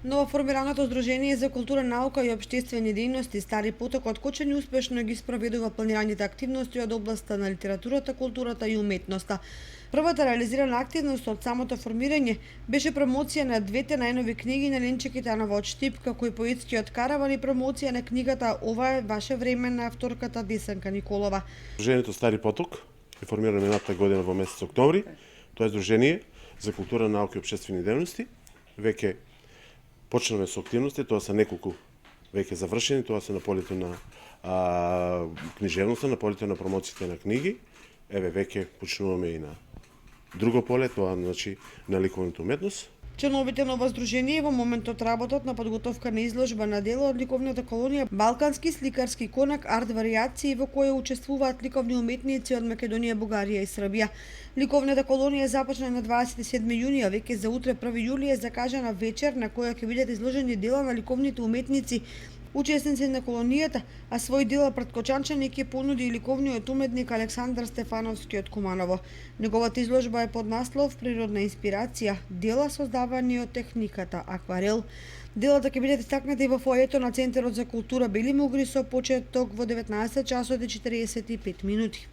Новоформираното Здружение за култура, наука и општествени дејности Стари поток од Кочани успешно ги спроведува планираните активности од областа на литературата, културата и уметноста. Првата реализирана активност од самото формирање беше промоција на двете најнови книги на Ленче Китанова од Штип, како и поетскиот караван и промоција на книгата "Ова е ваше време" на авторката Десанка Николова. Здружението Стари поток е формирано минатата година во месец октомври. Тоа е Здружение за култура, наука и општествени дејности. Веќе почнаме со активности, тоа се неколку веќе завршени, тоа се на полето на книжевноста, на полето на промоциите на книги. Еве веќе почнуваме и на друго поле, тоа значи на ликовната уметност. Членовите на ова здружение во моментот работат на подготовка на изложба на дела од ликовната колонија Балкански сликарски конак арт варијации, во која учествуваат ликовни уметници од Македонија, Бугарија и Србија. Ликовната колонија започна на 27 јуни, а веќе за утре 1 јули е закажана вечер на која ќе бидат изложени дела на ликовните уметници учесници на колонијата, а свој дела пред Кочанчани ќе понуди и ликовниот уметник Александар Стефановски од Куманово. Неговата изложба е под наслов "Природна инспирација, дела создавани од техниката акварел". Делата ќе бидат истакнати во фојето на Центарот за култура Бели Мугри со почеток во 19 часот и 45 минути.